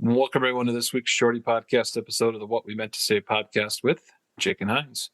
Welcome everyone to this week's Shorty podcast episode of the What We Meant to Say podcast with Jake and Hines.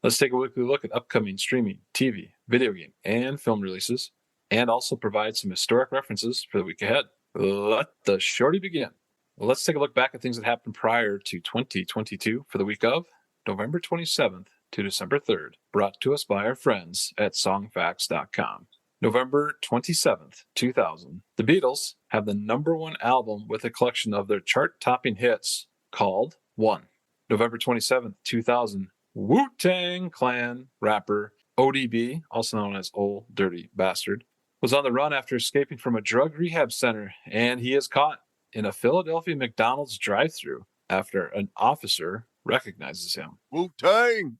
Let's take a weekly look at upcoming streaming, TV, video game, and film releases, and also provide some historic references for the week ahead. Let the Shorty begin. Let's take a look back at things that happened prior to 2022 for the week of November 27th to December 3rd, brought to us by our friends at songfacts.com. November 27th, 2000, the Beatles have the number one album with a collection of their chart-topping hits called One. November 27th, 2000, Wu-Tang Clan rapper ODB, also known as Old Dirty Bastard, was on the run after escaping from a drug rehab center, and he is caught in a Philadelphia McDonald's drive-thru after an officer recognizes him. Wu-Tang!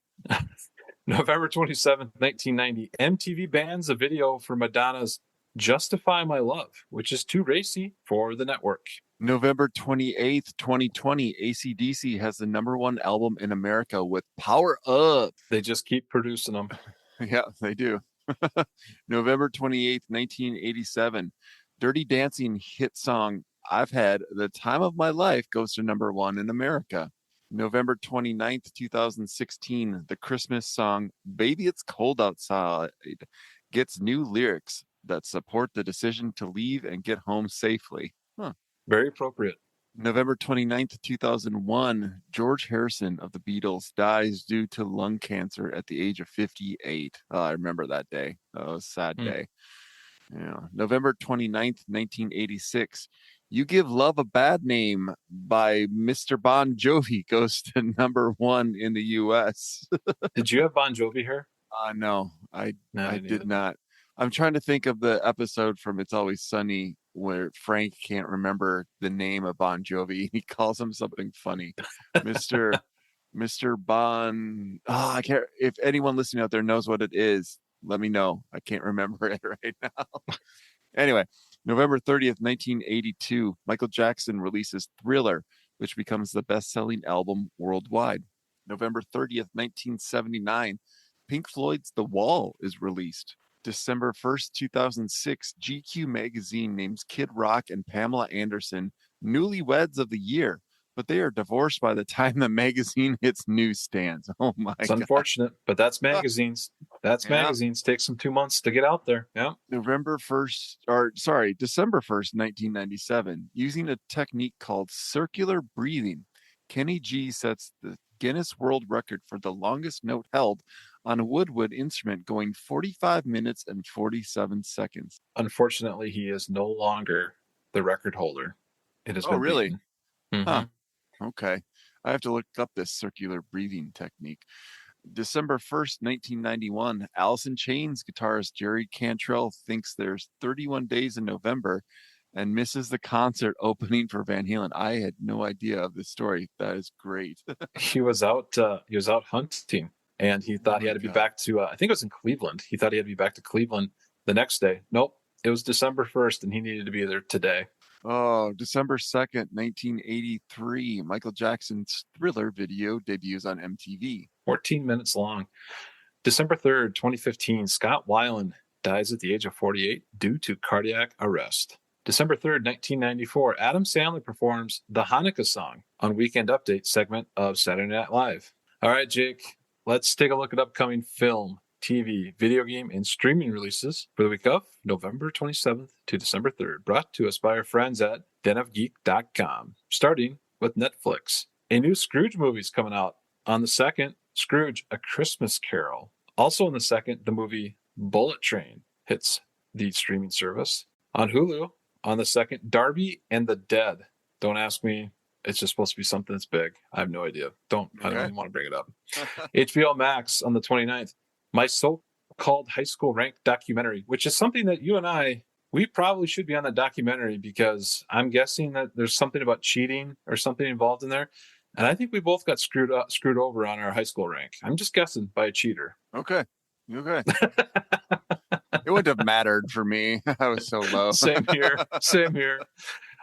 November 27th, 1990, MTV bans a video for Madonna's Justify My Love, which is too racy for the network. November 28th, 2020, AC/DC has the number one album in America with Power Up. They just keep producing them. Yeah, they do. November 28th, 1987, Dirty Dancing hit song I've Had the Time of My Life goes to number one in America. November 29th, 2016, the Christmas song Baby It's Cold Outside gets new lyrics that support the decision to leave and get home safely. Very appropriate. November 29th, 2001, George Harrison of the Beatles dies due to lung cancer at the age of 58. I remember that day. That was a sad day. Yeah. November 29th, 1986, You Give Love a Bad Name by Mr. Bon Jovi goes to number one in the U.S. Did you have Bon Jovi here? No, I did either. not. I'm trying to think of the episode from It's Always Sunny where Frank can't remember the name of Bon Jovi. He calls him something funny. Mr. Bon. Oh, I can't. If anyone listening out there knows what it is, let me know. I can't remember it right now. Anyway, November 30th, 1982, Michael Jackson releases Thriller, which becomes the best-selling album worldwide. November 30th, 1979, Pink Floyd's The Wall is released. December 1st, 2006, GQ magazine names Kid Rock and Pamela Anderson newlyweds of the year, but they are divorced by the time the magazine hits newsstands. Oh my God. It's unfortunate, but that's magazines. Magazines. Takes them 2 months to get out there. Yeah. December 1st, 1997, using a technique called circular breathing, Kenny G sets the Guinness World Record for the longest note held on a woodwind instrument, going 45 minutes and 47 seconds. Unfortunately, he is no longer the record holder. It has been really? Mm-hmm. Huh. Okay. I have to look up this circular breathing technique. December 1st, 1991, Alice in Chains guitarist Jerry Cantrell thinks there's 31 days in November and misses the concert opening for Van Halen. I had no idea of this story. That is great. He was out hunting, and he thought he had to be back to, I think it was in Cleveland. He thought he had to be back to Cleveland the next day. Nope. It was December 1st, and he needed to be there today. Oh, December 2nd, 1983, Michael Jackson's Thriller video debuts on MTV. 14 minutes long. December 3rd, 2015, Scott Weiland dies at the age of 48 due to cardiac arrest. December 3rd, 1994, Adam Sandler performs the Hanukkah song on Weekend Update segment of Saturday Night Live. All right, Jake, let's take a look at upcoming film, TV, video game, and streaming releases for the week of November 27th to December 3rd, brought to us by our friends at denofgeek.com, starting with Netflix. A new Scrooge movie is coming out on the 2nd, Scrooge, A Christmas Carol. Also on the 2nd, the movie Bullet Train hits the streaming service. On Hulu, on the 2nd, Darby and the Dead. Don't ask me. It's just supposed to be something that's big. I have no idea. I don't even want to bring it up. HBO Max on the 29th, My So-Called High School Ranked documentary, which is something that you and we probably should be on that documentary because I'm guessing that there's something about cheating or something involved in there. And I think we both got screwed over on our high school rank. I'm just guessing by a cheater. Okay. It wouldn't have mattered for me. I was so low. Same here.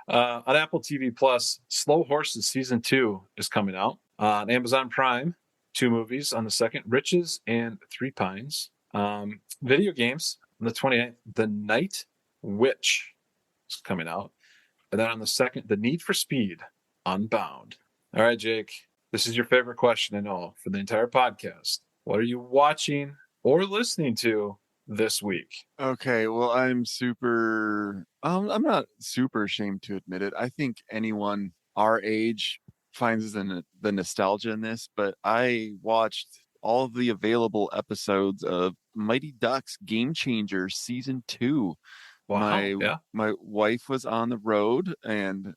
On Apple TV Plus, Slow Horses Season 2 is coming out. On Amazon Prime, 2 movies on the 2nd, Riches and Three Pines. Video games on the 28th, The Night Witch is coming out. And then on the second, The Need for Speed, Unbound. All right, Jake, this is your favorite question, I know, for the entire podcast. What are you watching or listening to this week? Okay, well, I'm not super ashamed to admit it. I think anyone our age finds the nostalgia in this, but I watched all of the available episodes of Mighty Ducks Game Changers season 2. Wow. My Yeah. my wife was on the road, and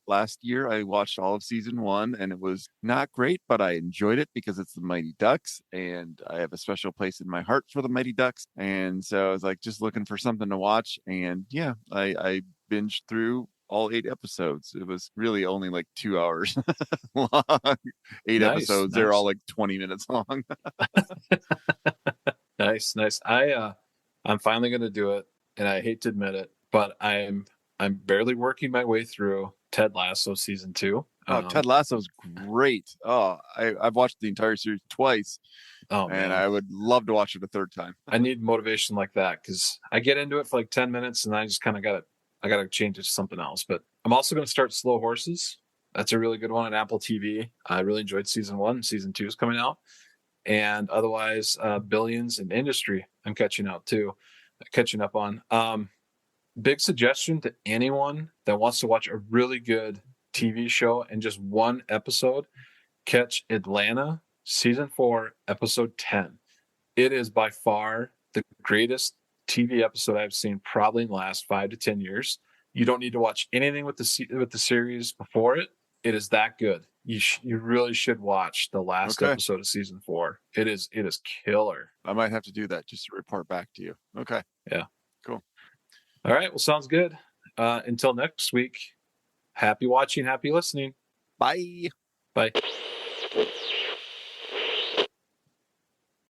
last year I watched all of season 1, and it was not great, but I enjoyed it because it's the Mighty Ducks, and I have a special place in my heart for the Mighty Ducks. And so I was like just looking for something to watch, and yeah, I binged through all 8 episodes. It was really only like 2 hours long. Eight Nice. episodes. They're all Nice. like 20 minutes long. Nice. Nice. I'm finally gonna do it, and I hate to admit it, but I'm barely working my way through Ted Lasso season 2. Oh, Ted Lasso's great. Oh, I've watched the entire series twice, Oh and man, I would love to watch it a third time. I need motivation like that because I get into it for like 10 minutes and I just kind of I gotta change it to something else. But I'm also gonna start Slow Horses. That's a really good one on Apple TV. I really enjoyed season 1. Season 2 is coming out, and otherwise, Billions and Industry. I'm catching up on. Big suggestion to anyone that wants to watch a really good TV show and just one episode, catch Atlanta season 4, episode 10. It is by far the greatest TV episode I've seen probably in the last 5 to 10 years. You don't need to watch anything with the series before it. It is that good. You really should watch the last Okay, episode of season 4. It is killer. I might have to do that just to report back to you. Okay, Yeah. cool. All right. Well, sounds good. Until next week, happy watching, happy listening. Bye. Bye.